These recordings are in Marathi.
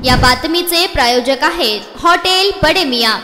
या बातमीचे प्रायोजक आहेत हॉटेल बडे मियां।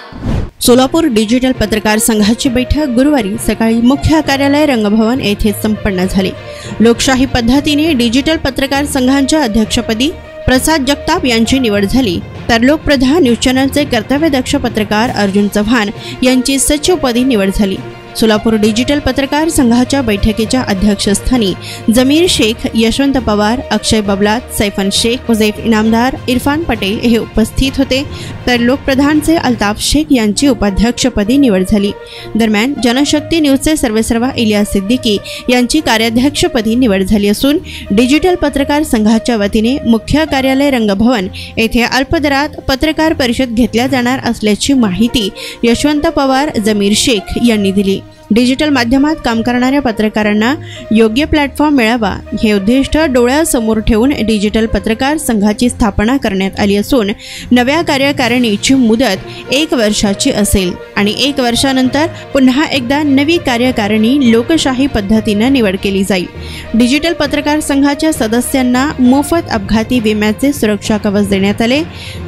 सोलापूर डिजिटल पत्रकार संघाची बैठक गुरुवारी सकाळी मुख्य कार्यालय रंगभवन येथे संपन्न झाली। लोकशाही पद्धतीने डिजिटल पत्रकार संघांच्या अध्यक्षपदी प्रसाद जगताप यांची निवड झाली, तर लोकप्रधान न्यूज चॅनलचे कर्तव्यदक्ष पत्रकार अर्जुन चव्हाण यांची सचिवपदी निवड झाली। सोलापूर डिजिटल पत्रकार संघाच्या बैठकीच्या अध्यक्षस्थानी जमीर शेख, यशवंत पवार, अक्षय बबलात, सैफन शेख, हुजैफ इनामदार, इरफान पटेल हे उपस्थित होते, तर लोकप्रधानचे अल्ताफ शेख यांची उपाध्यक्षपदी निवड झाली। दरम्यान जनशक्ती न्यूजचे सर्वेसर्वा इलियास सिद्दीकी यांची कार्याध्यक्षपदी निवड झाली असून डिजिटल पत्रकार संघाच्या वतीने मुख्य कार्यालय रंगभवन येथे अल्पदरात पत्रकार परिषद घेतल्या जाणार असल्याची माहिती यशवंत पवार, जमीर शेख यांनी दिली। डिजिटल माध्यमात काम करणाऱ्या पत्रकारांना योग्य प्लॅटफॉर्म मिळावा हे उद्दिष्ट डोळ्यासमोर ठेवून डिजिटल पत्रकार संघाची स्थापना करण्यात आली असून नव्या कार्यकारिणीची मुदत 1 वर्षाची असेल आणि 1 वर्षानंतर पुन्हा एकदा नवी कार्यकारिणी लोकशाही पद्धतीने निवड केली जाईल। डिजिटल पत्रकार संघाच्या सदस्यांना मोफत अपघाती विम्याचे सुरक्षा कवच देण्यात आले,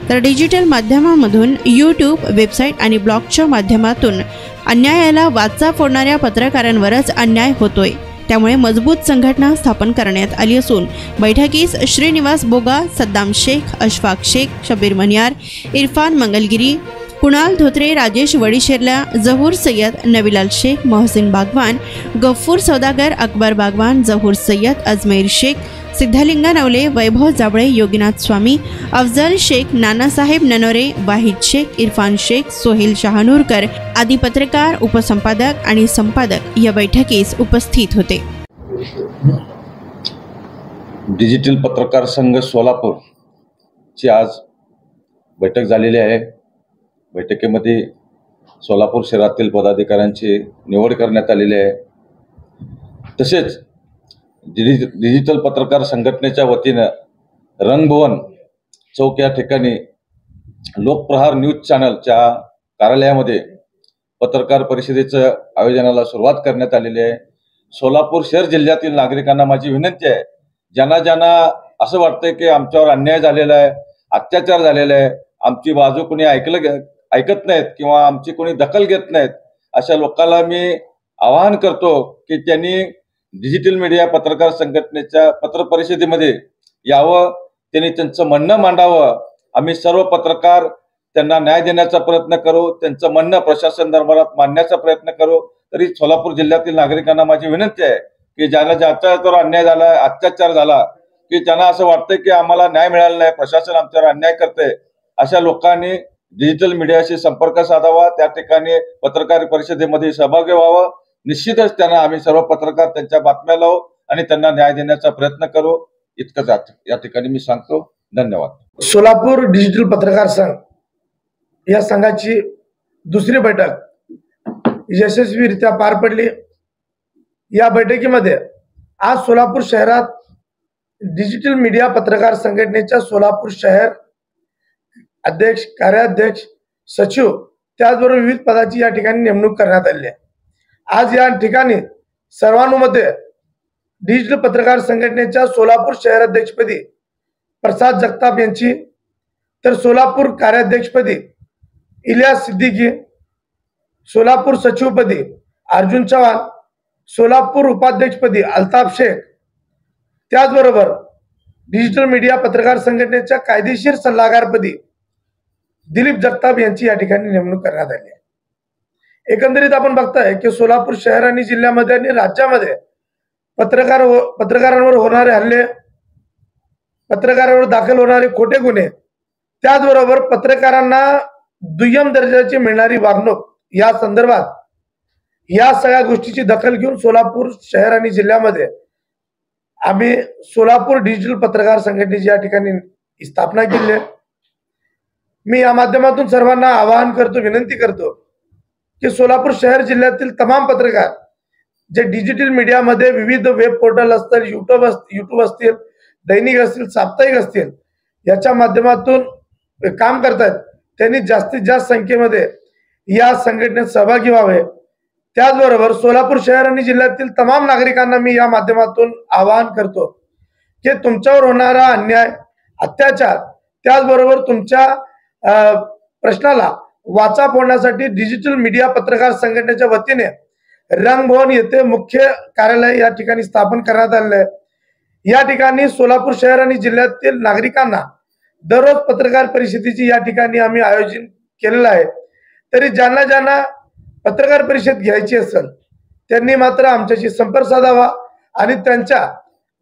तर डिजिटल माध्यमामधून यूट्यूब, वेबसाईट आणि ब्लॉगच्या माध्यमातून अन्यायाला वाचा फोडणाऱ्या पत्रकारांवरच अन्याय होतोय, त्यामुळे मजबूत संघटना स्थापन करण्यात आली असून बैठकीस श्रीनिवास बोगा, सद्दाम शेख, अशफाक शेख, शबीर मनियार, इरफान मंगलगिरी, कुणाल धोत्रे, राजेश वडीशेरला, जहूर सय्यद, नवीलाल शेख, मोहसिन बागवान, गफ्फूर सौदागर, अकबर बागवान, जहूर सय्यद, अजमेर शेख, सिद्धलिंगा नवले, वैभव जाबळे, योगीनाथ स्वामी, अफजल शेख, नानासाहेब ननोरे, वाहिद शेख, इरफान शेख, सोहेल शहानूरकर आदी पत्रकार, उपसंपादक आणि संपादक या बैठकीस उपस्थित होते। डिजिटल पत्रकार संघ सोलापूर ची आज बैठक झालेली आहे। बैठकीमध्ये सोलापूर शहरातील पदाधिकाऱ्यांची निवड करण्यात आलेली आहे। तसेच डिजिटल पत्रकार संघटनेच्या वतीने रंगभवन चौक या ठिकाणी लोकप्रहार न्यूज चॅनलच्या कार्यालयामध्ये पत्रकार परिषदेच्या आयोजनाला सुरुवात करण्यात आलेली आहे। सोलापूर शहर जिल्ह्यातील नागरिकांना माझी विनंती आहे, ज्यांना असं वाटतंय की आमच्यावर अन्याय झालेला आहे, अत्याचार झालेला आहे, आमची बाजू कोणी ऐकत नाहीत किंवा आमची कोणी दखल घेत नाहीत, अशा लोकांना मी आवाहन करतो की त्यांनी डिजिटल मीडिया पत्रकार संघटनेच्या पत्र परिषदेमध्ये यावं, त्यांनी त्यांचं म्हणणं मांडावं। आम्ही सर्व पत्रकार त्यांना न्याय देण्याचा प्रयत्न करू, त्यांचं म्हणणं प्रशासन दरबारात मांडण्याचा प्रयत्न करू। तरी सोलापूर जिल्ह्यातील नागरिकांना माझी विनंती आहे की ज्याच्यावर अन्याय झाला, अत्याचार झाला, की त्यांना असं वाटतंय की आम्हाला न्याय मिळाला नाही, प्रशासन आमच्यावर अन्याय करते, अशा लोकांनी डिजिटल मीडियाशी संपर्क साधावा, त्या ठिकाणी पत्रकार परिषदेमध्ये सहभागी व्हावं। निश्चितच त्यांना आम्ही सर्व पत्रकार त्यांच्या बातम्या लावू आणि त्यांना न्याय देण्याचा प्रयत्न करू, इतकंच या ठिकाणी मी सांगतो। धन्यवाद। सोलापूर डिजिटल पत्रकार संघ या संघाची दुसरी बैठक यशस्वीरित्या पार पडली। या बैठकीमध्ये आज सोलापूर शहरात डिजिटल मीडिया पत्रकार संघटनेच्या सोलापूर शहर अध्यक्ष, कार्याध्यक्ष, सचिव त्याचबरोबर विविध पदाची या ठिकाणी नेमणूक करण्यात आली आहे। आज या ठिकाणी सर्वानुमते डिजिटल पत्रकार संघटनेच्या सोलापूर शहर अध्यक्षपदी प्रसाद जगताप यांची, तर सोलापूर कार्याध्यक्षपदी इलियास सिद्दीकी, सोलापूर सचिवपदी अर्जुन चव्हाण, सोलापूर उपाध्यक्षपदी अल्ताफ शेख, त्याचबरोबर डिजिटल मीडिया पत्रकार संघटनेच्या कायदेशीर सल्लागारपदी दिलीप जगताप यांची या ठिकाणी नेमणूक करण्यात आली आहे। एकंदरीत आपण बघताय की सोलापूर शहर आणि जिल्ह्यामध्ये आणि राज्यामध्ये पत्रकारांवर होणारे हल्ले, पत्रकारांवर दाखल होणारे खोटे गुन्हे, त्याचबरोबर पत्रकारांना दुय्यम दर्जाची मिळणारी वागणूक या संदर्भात या सगळ्या गोष्टीची दखल घेऊन सोलापूर शहर आणि जिल्ह्यामध्ये आम्ही सोलापूर डिजिटल पत्रकार संघटनेची या ठिकाणी स्थापना केली आहे। मी या माध्यमातून सर्वांना आवाहन करतो, विनंती करतो की सोलापूर शहर जिल्ह्यातील तमाम पत्रकार जे डिजिटल मीडियामध्ये विविध वेब पोर्टल असतील, यूट्यूब असतील, दैनिक असतील, साप्ताहिक असतील, याच्या माध्यमातून काम करतात, त्यांनी जास्तीत जास्त संख्येमध्ये या संघटनेत सहभागी व्हावे। त्याचबरोबर सोलापूर शहर आणि जिल्ह्यातील तमाम नागरिकांना मी या माध्यमातून आवाहन करतो की तुमच्यावर होणारा अन्याय, अत्याचार त्याचबरोबर तुमच्या प्रश्नाला वाचा फोडण्यासाठी डिजिटल मीडिया पत्रकार संघटनेच्या वतीने रंगभवन येथे मुख्य कार्यालय या ठिकाणी स्थापन करण्यात आलेले आहे। या ठिकाणी सोलापूर शहर आणि जिल्ह्यातील नागरिकांना दररोज पत्रकार परिषदेची या ठिकाणी आम्ही आयोजन केलेलं आहे। तरी ज्यांना पत्रकार परिषद घ्यायची असेल त्यांनी मात्र आमच्याशी संपर्क साधावा आणि त्यांच्या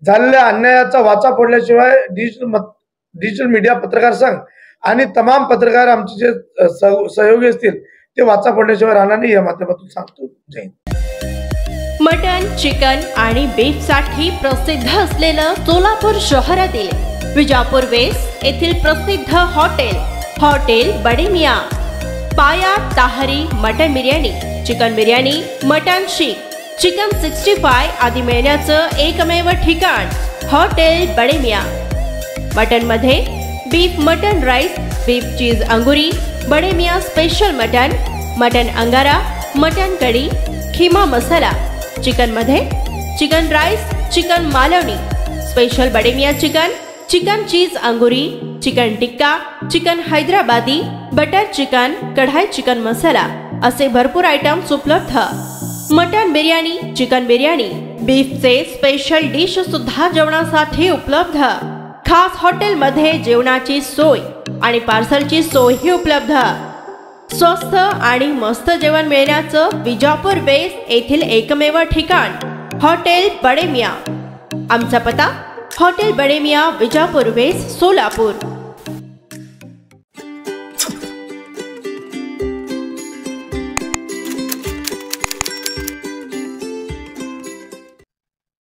झालेल्या अन्यायाचा वाचा फोडल्याशिवाय डिजिटल मीडिया पत्रकार संघ आणि तमाम पत्रकार आमचे जे सहयोगी असतील ते वाचा फोडल्याशिवाय राहणार नाही, या माध्यमातून सांगतो। जय हिंद। मटन, चिकन आणि बीफ साठी प्रसिद्ध असलेलं सोलापूर शहरातील विजापूर वेस्ट येथील प्रसिद्ध hotel Bade Miyan, paya tahari mutton biryani, chicken biryani, mutton seekh, chicken 65 आदी मिळण्याचं एकमेव ठिकाण हॉटेल बडे मियाँ। मटन मध्ये beef mutton rice, beef cheese angoori, Bade Miyan special mutton angara, mutton kadhi, keema masala. Chicken मध्ये chicken rice, chicken Malvani, special Bade Miyan chicken cheese angoori, chicken tikka, chicken Hyderabadi, butter chicken, kadai chicken masala असे भरपूर आयटम्स उपलब्ध। मटन बिर्याणी, चिकन बिर्याणी, बीफचे स्पेशल डिश सुद्धा जेवणासाठी उपलब्ध। खास हॉटेलमध्ये जेवणाची सोय आणि पार्सलची सोयही उपलब्ध। स्वस्त आणि मस्त जेवण मिळण्याचं विजापूर वेस्ट येथील एकमेव ठिकाण हॉटेल बडे मियाँ। आमचा पत्ता हॉटेल बडे मियाँ, विजापूर वेस्ट, सोलापूर।